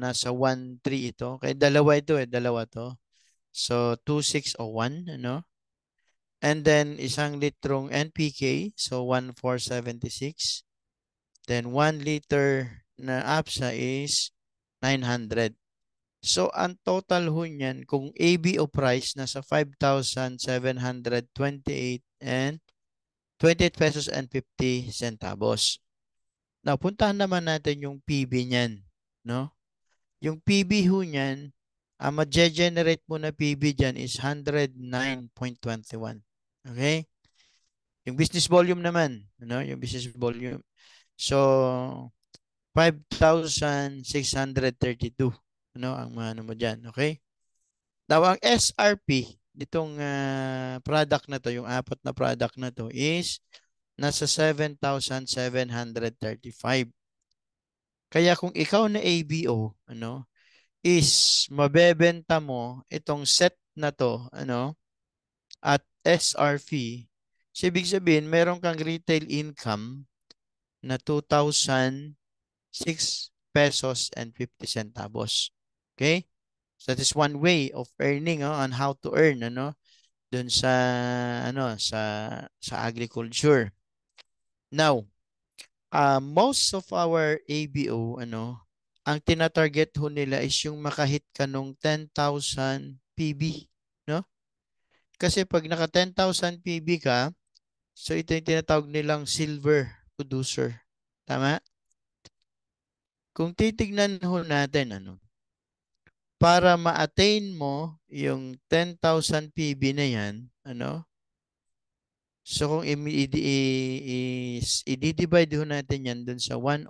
nasa 1.3 ito. Kaya dalawa ito dalawa to. So 2.601, ano? And then isang litrong NPK, so 1.476. Then 1 liter na APSA is 900. So ang total ho niyan kung ABO price nasa 5,728 and 28 pesos and 50 centavos. Now, puntahan naman natin yung PB niyan, no? Yung PB ho niyan, ang ma-generate mo na PB diyan is 109.21. Okay? Yung business volume naman, ano? Yung business volume. So, 5,632. Ano ang ano mo diyan, okay? Now, ang SRP nitong product na to, yung apat na product na to is nasa 7,735. Kaya kung ikaw na ABO, ano, is mabebenta mo itong set na to, ano, at SRP, so ibig sabihin, meron kang retail income na 2,006 pesos and 50 centavos. Okay? So that is one way of earning on how to earn dun sa sa agriculture. Now, most of our ABO ang tina-target ho nila is yung makahit ka nung 10,000 PB, no? Kasi pag naka 10,000 PB ka, so ito yung tinatawag nilang silver producer. Tama? Kung titignan ho natin para ma-attain mo yung 10,000 PB na yan, so kung i-divide ho natin yan dun sa 109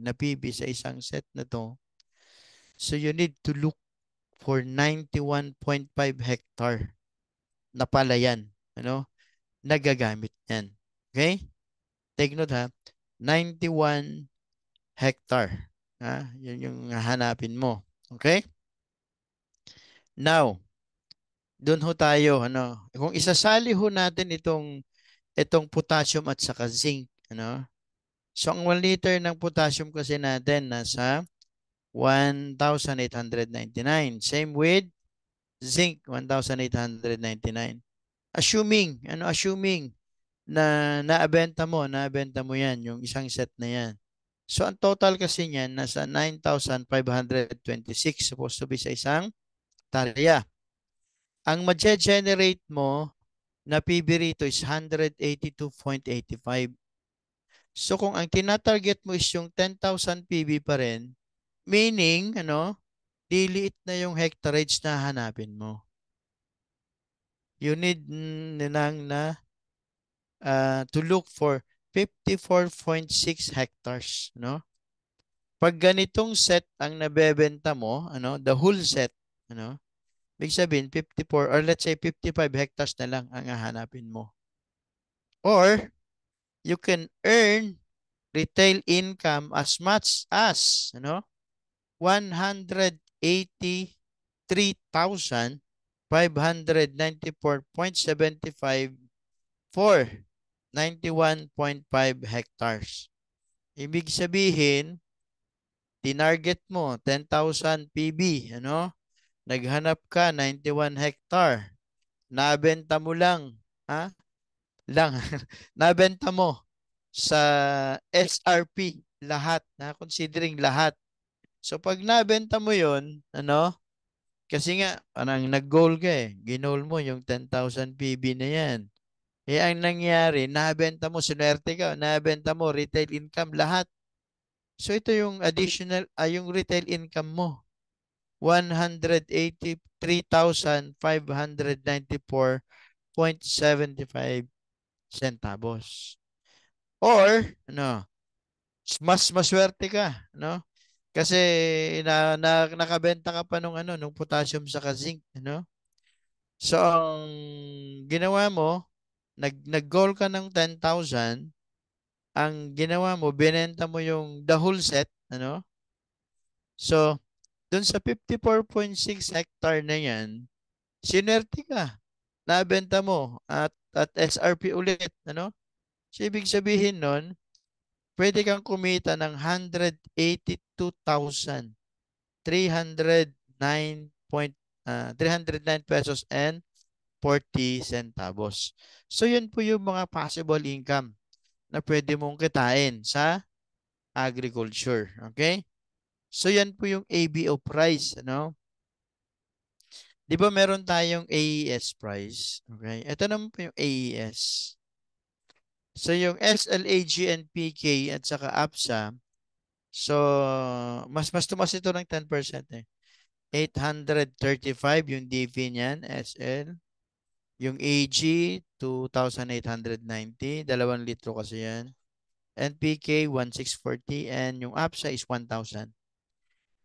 na PB sa isang set na to, so you need to look for 91.5 hectare na palayan, nagagamit yan. Okay? Take note ha, 91 hectare. Yun yung hanapin mo. Okay? Now, doon ho tayo, kung isasali ho natin itong potassium at saka zinc, so ang 1 liter ng potassium kasi natin nasa 1,899. Same with zinc, 1,899. Assuming na nabenta mo yan, yung isang set na yan. So, ang total kasi niyan, nasa 9,526 supposed to be sa isang hektarya. Ang ma-generate mo na PB rito is 182.85. So, kung ang tinatarget mo is yung 10,000 PB pa rin, meaning, liliit na yung hectarage na hanapin mo. You need na to look for 54.6 hectares, Pag ganitong set ang nabebenta mo, the whole set, ibig sabihin 54 or let's say 55 hectares na lang ang hahanapin mo. Or you can earn retail income as much as 183,594.75 for 91.5 hectares. Ibig sabihin, tinarget mo 10,000 PB, Naghanap ka 91 hectare. Nabenta mo lang, nabenta mo sa SRP lahat, considering lahat. So pag nabenta mo 'yon, kasi nga parang nag-goal ka Ginol mo yung 10,000 PB na 'yan. Ang nangyari, nabenta mo, sinwerte ka, nabenta mo, retail income, lahat. So ito yung additional, yung retail income mo. 183,594.75 centavos. Or, mas maswerte ka, Kasi nakabenta ka pa nung potassium sa zinc, So, ang ginawa mo, nag-goal ka ng 10,000, ang ginawa mo, binenta mo yung the whole set, So, dun sa 54.6 hectare na yan, sinwerte ka. Nabenta mo at SRP ulit, So, ibig sabihin nun, pwede kang kumita ng 182,309 pesos and 40 centavos. So yun po yung mga possible income na pwede mong kitain sa agriculture. Okay? So yan po yung ABO price, ano? 'Di ba meron tayong AES price? Okay? Ito naman po yung AES. So yung SLAG and PK at saka APSA, so mas tumas ito ng 10% eh. 835 yung DV niyan, SL. Yung AG, 2,890. 2 litro kasi yan. NPK, 1,640. And yung APSA is 1,000.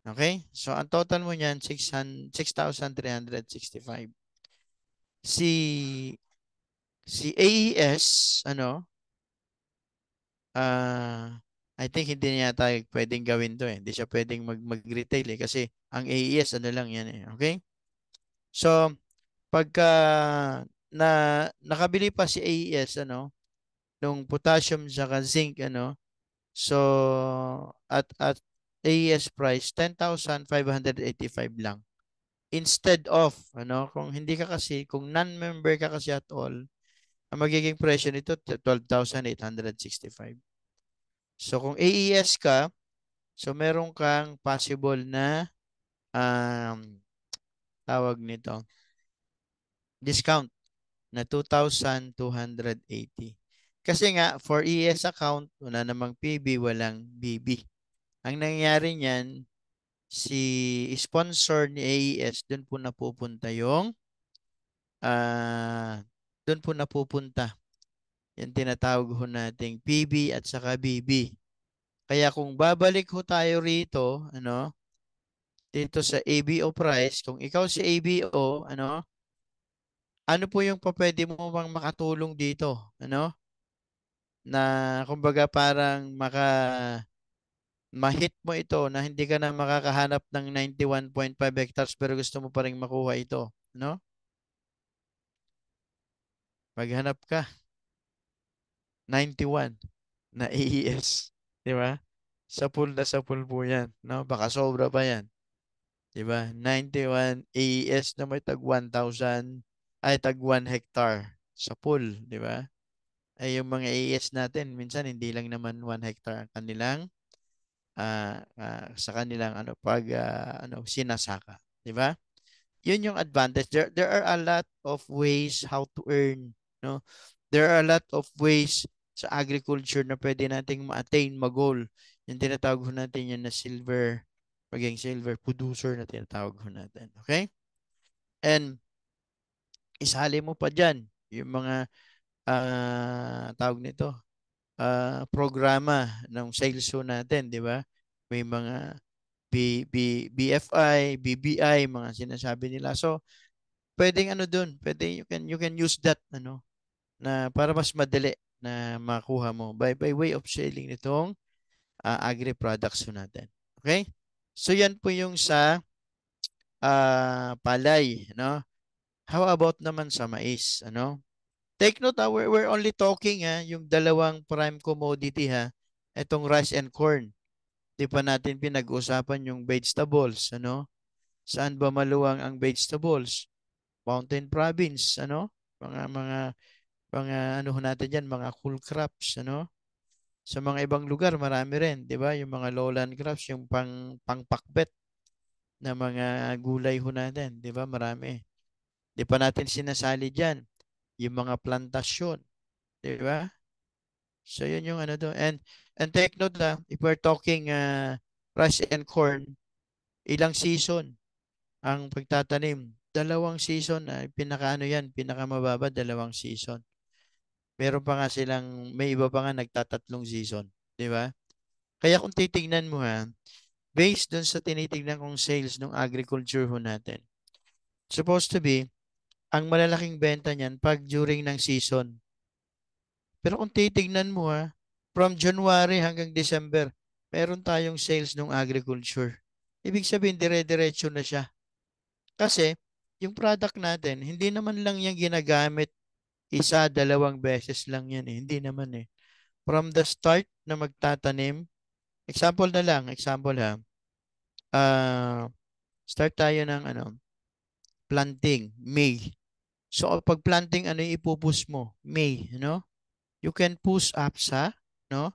Okay? So, ang total mo niyan, 6,365. Si, si AES, ano, ah, I think hindi niya tayo pwedeng gawin to eh. Hindi siya pwedeng mag-retail eh. Kasi ang AES, ano lang yan eh. Okay? So, pagka nakabili pa si AES, ano, nung potassium saka zinc, ano, so, at AES price, 10,585 lang. Instead of, ano, kung hindi ka kasi, kung non-member ka kasi at all, ang magiging presyo nito, 12,865. So, kung AES ka, so meron kang possible na tawag nito, discount na 2,280. Kasi nga, for ES account, wala namang PB, walang BB. Ang nangyayari niyan, si sponsor ni AES, doon po napupunta yung, doon po napupunta yung tinatawag ho nating PB at saka BB. Kaya kung babalik ho tayo rito, ano, dito sa ABO price, kung ikaw si ABO, ano po yung pwede mo bang makatulong dito, ano? Na kumbaga parang ma-hit mo ito na hindi ka na makakahanap ng 91.5 hectares pero gusto mo pa rin makuha ito, no? Maghanap ka 91 na AES, di ba? Sa pool po yan, no? Baka sobra pa yan, di ba? 91 AES na may tag 1,000 ay tag 1 hectare sa pool, di ba? Ay yung mga AES natin minsan hindi lang naman 1 hectare ang kanilang sa kanilang sinasaka, 'di ba? 'Yun yung advantage. There are a lot of ways how to earn, no? There are a lot of ways sa agriculture na pwede nating ma-attain, mag-goal. Yung tinatawag ho natin yan na maging silver producer na tinatawag ho natin. Okay? And isali mo pa dyan yung mga tawag nito, programa ng sales ho natin, di ba? May mga BFI, BBI, mga sinasabi nila. So, pwedeng ano doon, pwede you can use that na para mas madali na makuha mo by way of selling nitong agri products ho natin. Okay? So, yan po yung sa palay, no? How about naman sa mais, ano? Take note, we're only talking yung dalawang prime commodity itong rice and corn. Di pa natin pinag-usapan yung vegetables, ano? Saan ba maluwang ang vegetables? Mountain province, ano? Mga ano ho natin diyan, mga cool crops, ano? Sa mga ibang lugar, marami rin, 'di ba? Yung mga lowland crops, yung pangpakbet na mga gulay ho natin, 'di ba? Marami. Di pa natin sinasali diyan yung mga plantasyon, 'di ba? So yun yung ano do. And take note if we're talking rice and corn, ilang season ang pagtatanim? Dalawang season, pinakaano yan, pinakamababa, dalawang season. Meron pa nga silang, may iba pa nga nagtatatlong season, di ba? Kaya kung titingnan mo based dun sa tinitingnan kong sales ng agriculture ho natin, supposed to be, ang malalaking benta niyan pag during ng season. Pero kung titingnan mo from January hanggang December, meron tayong sales ng agriculture. Ibig sabihin, dire-diretso na siya. Kasi, yung product natin, hindi naman lang yan ginagamit isa, dalawang beses lang yan eh. Hindi naman eh. from the start na magtatanim, example na lang, example ha, start tayo ng planting, May. So, pag planting, ano yung ipupus mo? May, You can push up sa, no?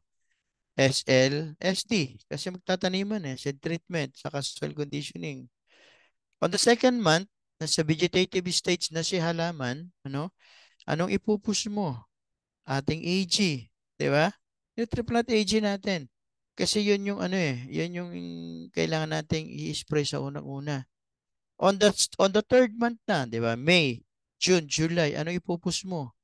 SL, SD. Kasi magtataniman seed treatment, saka soil conditioning. On the second month, nasa vegetative stage na si halaman, anong ipupus mo? Ating AG, di ba? Nutriplant AG natin. Kasi yun yung yun yung kailangan nating i-spray sa unang-una. On the third month na, di ba? May, June, July, ano ipupus mo?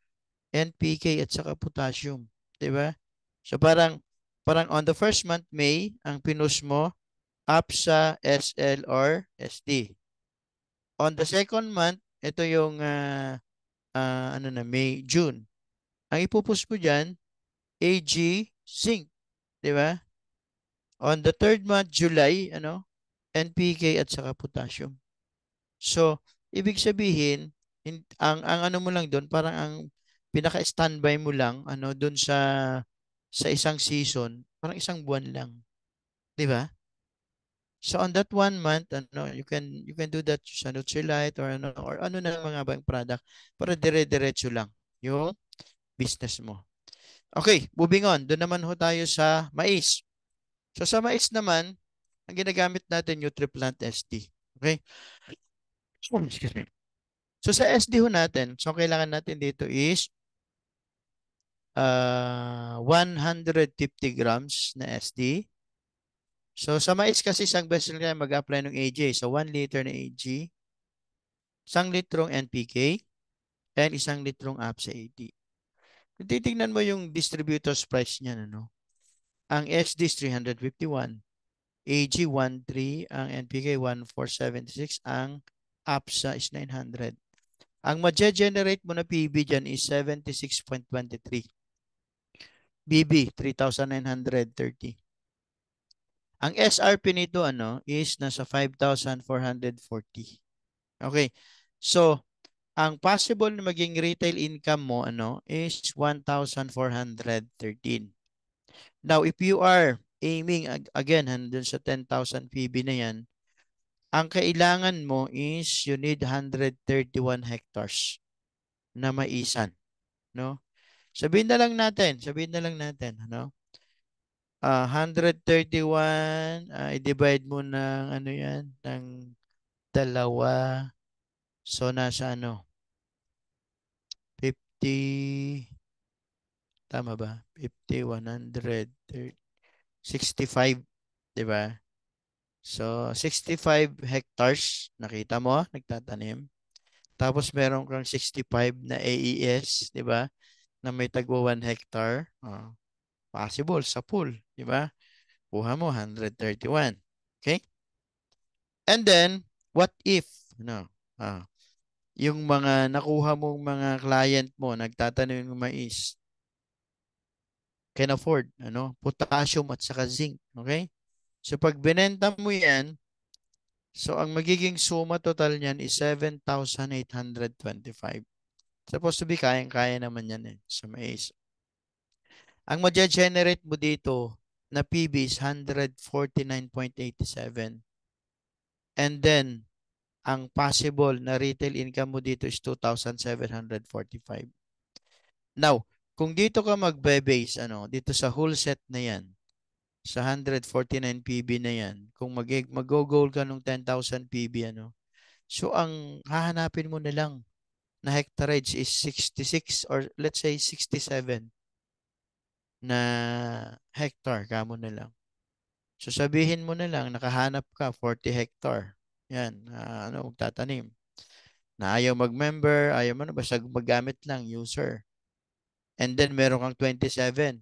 NPK at saka potassium, di ba? So parang on the first month, May, ang pinus mo up sa SL or SD. On the second month, ito yung May, June. Ang ipupus mo dyan, AG, zinc, di ba? On the third month, July, NPK at saka potassium. So, ibig sabihin, ang ano mo lang doon, parang ang pinaka-standby mo lang, doon sa isang season, parang isang buwan lang. Di ba? So on that 1 month, you can do that sa Nutrilite or na mga bang product para dire-diretso lang yung business mo. Okay, moving on. Doon naman ho tayo sa mais. So sa mais naman, ang ginagamit natin NutriPlant SD. Okay? Excuse me. So sa SD ho natin, so kailangan natin dito is 150 grams na SD. So sa mais kasi isang beses lang mag-apply ng AG. So 1 liter na AG, 1 litrong NPK, and 1 litrong APSA 80. Kung titignan mo yung distributor's price niyan, ang SD is 351, AG 13, ang NPK 1476, ang APSA is 900. Ang ma-generate mo na PB dyan is 76.23. BB, 3,930. Ang SRP nito is nasa 5,440. Okay. So, ang possible na maging retail income mo is 1,413. Now, if you are aiming again dun sa 10,000 PB na yan, ang kailangan mo is you need 131 hectares na maisan, no? Sabihin na lang natin, 131, i-divide mo ng yan, ng dalawa. So, nasa 50, tama ba? 50, 100, 65, di ba? So, 65 hectares, nakita mo, nagtatanim. Tapos, meron kang 65 na AES, di ba? Na may tagwa 1 hectare. Possible sa pool, di ba? Kuha mo, 131. Okay? And then, what if, yung mga nakuha mong mga client mo, nagtatanim ng mais, can afford, potassium at saka zinc. Okay? So, pag binenta mo yan, so ang magiging suma total niyan is 7,825. Supposed to be kayang-kaya naman yan sa mais. Ang ma-generate mo dito na PB is 149.87. And then, ang possible na retail income mo dito is 2,745. Now, kung dito ka magbe-base, dito sa whole set na yan, sa 149 PB na yan, kung mag-go-goal ka ng 10,000 PB, so ang hahanapin mo na lang na hectarage is 66 or let's say 67 na hectare, kamo na lang. So sabihin mo na lang, nakahanap ka 40 hectare. Yan, magtatanim. Na ayaw mag-member, ayaw mo basta maggamit lang, user. And then meron kang 27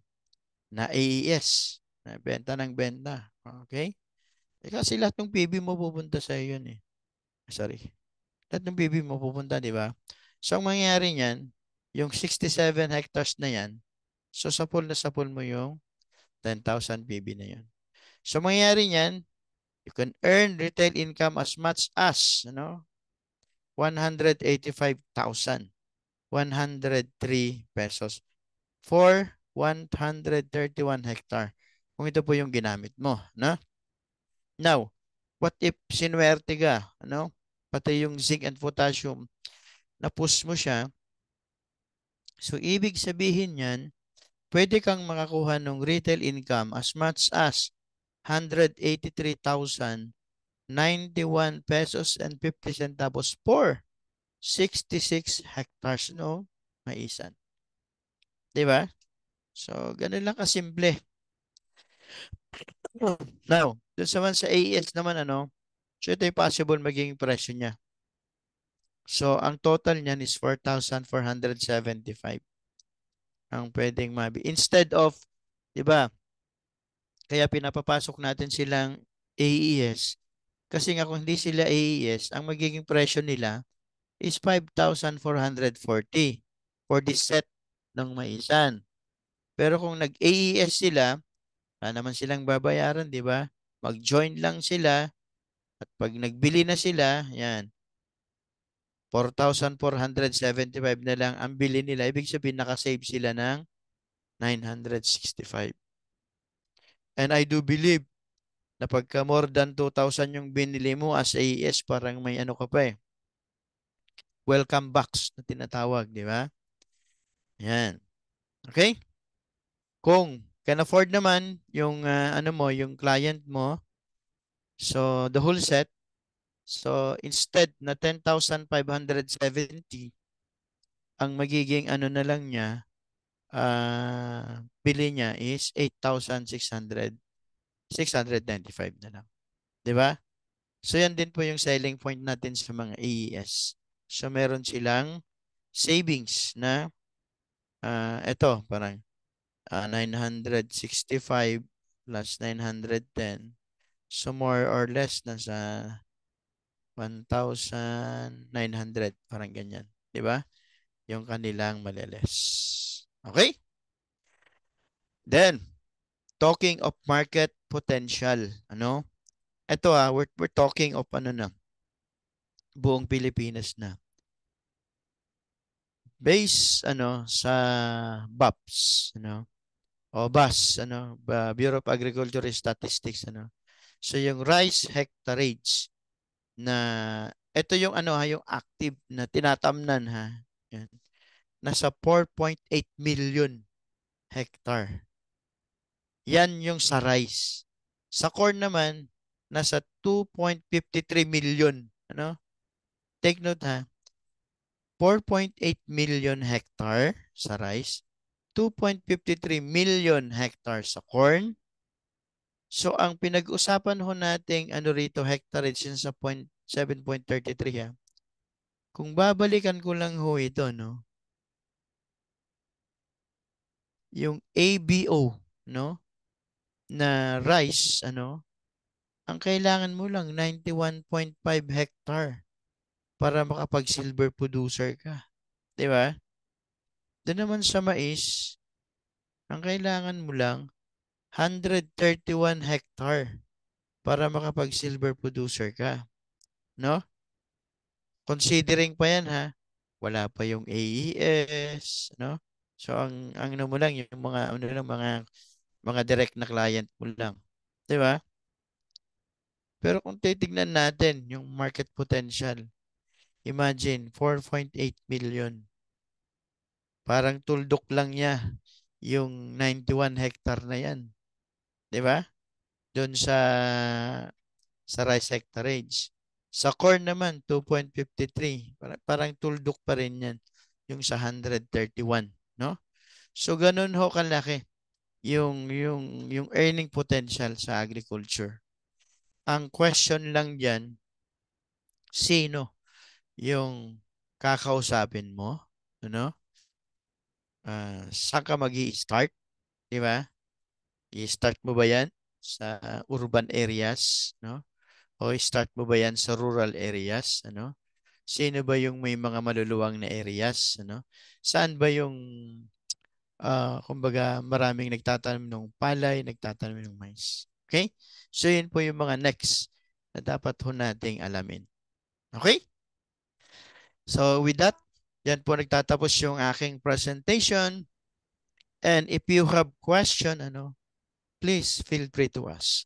na AES, na benta ng benta. Okay? Kasi lahat ng PB mo pupunta sa iyo yun Sorry. Lahat ng PB mo pupunta, di ba? So, ang mangyayari niyan, yung 67 hectares na yan, so sapul na sapul mo yung 10,000 PB na yun. So, mangyayari niyan, you can earn retail income as much as, 185,103 pesos for 131 hectare. Kung ito po yung ginamit mo, no? Now, what if sinuwerte ka, ano? Pati yung zinc and potassium, na-push mo siya. So, ibig sabihin yan, pwede kang makakuha ng retail income as much as 183,091 pesos and 50 centavos for 66 hectares, no? Maisan. Diba? So, ganun lang kasimple. Now, dun sa man sa AES naman, ano, so ito yung possible magiging presyo niya. So, ang total niyan is 4,475 ang pwedeng mabi. Instead of, di ba, kaya pinapapasok natin silang AES. Kasi nga kung hindi sila AES, ang magiging presyo nila is 5,440 for this set ng maisan. Pero kung nag-AES sila, wala naman silang babayaran, di ba? Mag-join lang sila at pag nagbili na sila, yan, 4,475 na lang ang bili nila. Ibig sabihin, nakasave sila ng 965. And I do believe na pagka more than 2,000 yung binili mo as AES, parang may ano ka pa eh. Welcome box na tinatawag, di ba? Yan. Okay? Kung can afford naman yung ano mo, yung client mo, so the whole set, so instead na 10,570, ang magiging ano na lang niya, bili niya is 8,695 na lang. 'Di ba? So yan din po yung selling point natin sa mga AES. So meron silang savings na ito parang 965 plus 910. So more or less nasa 1,900 parang ganyan, 'di ba? Yung kanilang maliles. Okay? Then talking of market potential, ano? Ito we're talking of ano na, buong Pilipinas na. Base ano sa BAPS, ano? O BAS, ano? Bureau of Agriculture Statistics, ano? So yung rice hectarage na ito yung ano yung active na tinatamnan ha. Yan. Nasa 4.8 million hectare. Yan yung sa rice. Sa corn naman, nasa 2.53 million. Ano? Take note ha. 4.8 million hectare sa rice, 2.53 million hectare sa corn. So, ang pinag-usapan ho nating ano rito, hectarage yun sa 7.33 ha. Kung babalikan ko lang ho ito, no? Yung ABO, no? Na rice, ano? Ang kailangan mo lang 91.5 hectare para makapag-silver producer ka. 'Di ba? Doon naman sa mais, ang kailangan mo lang 131 hectare para makapag-silver producer ka. No? Considering pa yan ha, wala pa yung AES, no? So ang ano mo lang yung mga ano lang mga direct na client mo lang. 'Di ba? Pero kung titignan natin yung market potential, imagine 4.8 million. Parang tuldok lang niya yung 91 hectare na yan. 'Di ba? Doon sa rice hectarage. Sa corn naman 2.53. Parang tuldok pa rin yan yung sa 131, no? So ganun ho kalaki yung earning potential sa agriculture. Ang question lang diyan, sino yung kakausapin mo, ano? Saan ka magi-start, 'di ba? I-start mo ba 'yan sa urban areas, no? O i-start mo ba 'yan sa rural areas, ano? Sino ba yung may mga maluluwang na areas, ano? Saan ba yung kumbaga maraming nagtatanim ng palay, nagtatanim ng mais. Okay? So yun po yung mga next na dapat ho nating alamin. Okay? So with that, yan po nagtatapos yung aking presentation. And if you have question, please feel free to ask.